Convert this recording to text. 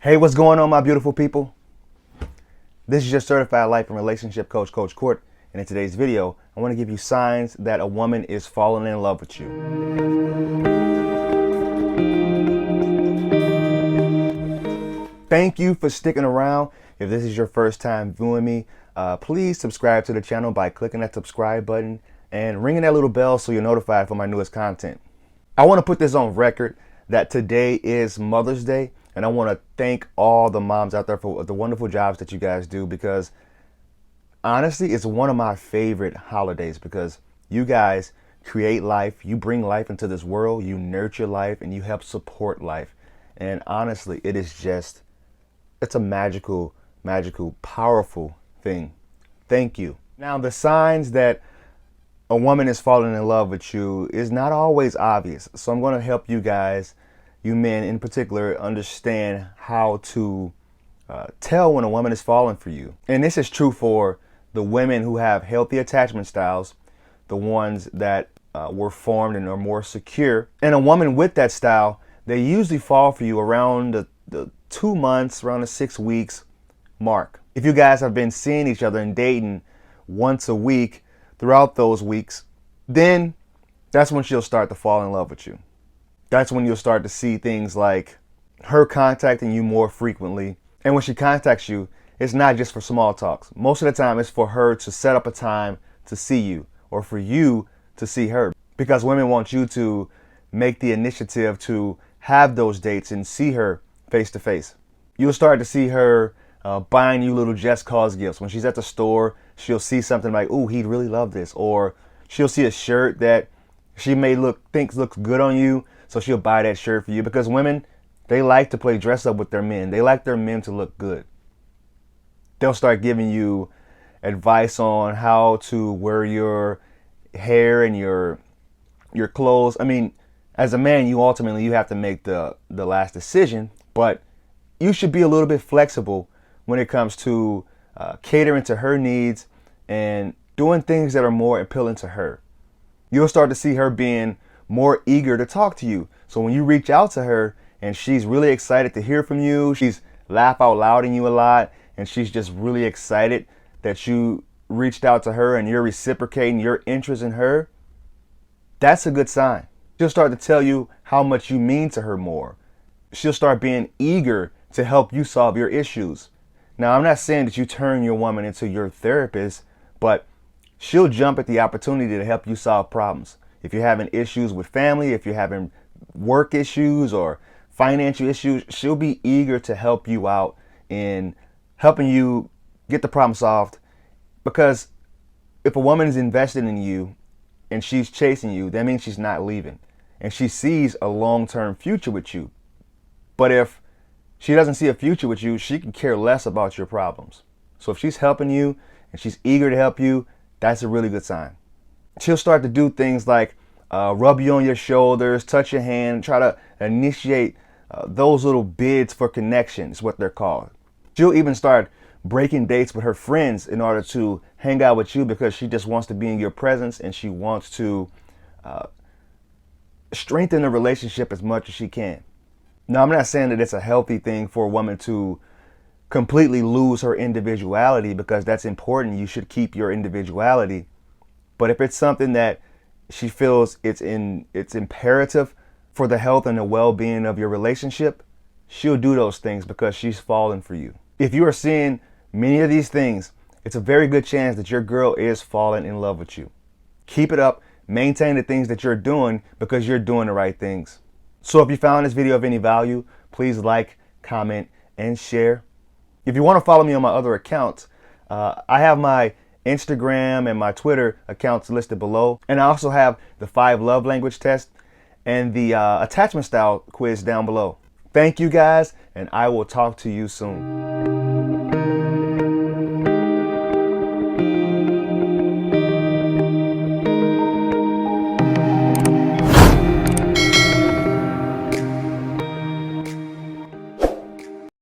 Hey, what's going on, my beautiful people? This is your certified life and relationship coach, Coach Court. And in today's video, I want to give you signs that a woman is falling in love with you. Thank you for sticking around. If this is your first time viewing me, please subscribe to the channel by clicking that subscribe button and ringing that little bell so you're notified for my newest content. I want to put this on record that today is Mother's Day, and I want to thank all the moms out there for the wonderful jobs that you guys do, because honestly, it's one of my favorite holidays because you guys create life, you bring life into this world, you nurture life, and you help support life. And honestly, it's a magical, powerful thing. Thank you. Now, the signs that a woman is falling in love with you is not always obvious. So I'm going to help you guys, you men in particular, understand how to tell when a woman is falling for you. And this is true for the women who have healthy attachment styles, the ones that were formed and are more secure. And a woman with that style, they usually fall for you around the 2 months, around the 6 weeks mark. If you guys have been seeing each other and dating once a week throughout those weeks, then that's when she'll start to fall in love with you. That's when you'll start to see things like her contacting you more frequently. And when she contacts you, it's not just for small talks. Most of the time, it's for her to set up a time to see you, or for you to see her, because women want you to make the initiative to have those dates and see her face to face. You'll start to see her buying you little just cause gifts. When she's at the store, she'll see something like, "Ooh, he'd really love this," or she'll see a shirt that she may thinks looks good on you, so she'll buy that shirt for you, because women, they like to play dress up with their men. They like their men to look good. They'll start giving you advice on how to wear your hair and your clothes. I mean, as a man, you have to make the last decision, but you should be a little bit flexible when it comes to catering to her needs and doing things that are more appealing to her. You'll start to see her being more eager to talk to you. So when you reach out to her and she's really excited to hear from you, she's laugh out louding you a lot, and she's just really excited that you reached out to her and you're reciprocating your interest in her, that's a good sign. She'll start to tell you how much you mean to her more. She'll start being eager to help you solve your issues. Now, I'm not saying that you turn your woman into your therapist, but she'll jump at the opportunity to help you solve problems. If you're having issues with family, if you're having work issues or financial issues, she'll be eager to help you out in helping you get the problem solved. Because if a woman is invested in you and she's chasing you, that means she's not leaving. And she sees a long-term future with you. But if she doesn't see a future with you, she can care less about your problems. So if she's helping you and she's eager to help you, that's a really good sign. She'll start to do things like rub you on your shoulders, touch your hand, try to initiate those little bids for connection is what they're called. She'll even start breaking dates with her friends in order to hang out with you, because she just wants to be in your presence and she wants to strengthen the relationship as much as she can. Now, I'm not saying that it's a healthy thing for a woman to completely lose her individuality, because that's important. You should keep your individuality. But if it's something that she feels it's imperative for the health and the well-being of your relationship, she'll do those things because she's falling for you. If you are seeing many of these things, it's a very good chance that your girl is falling in love with you. Keep it up. Maintain the things that you're doing, because you're doing the right things. So if you found this video of any value, please like, comment, and share. If you want to follow me on my other accounts, I have my Instagram and my Twitter accounts listed below. And I also have the 5 love language test and the attachment style quiz down below. Thank you guys, and I will talk to you soon.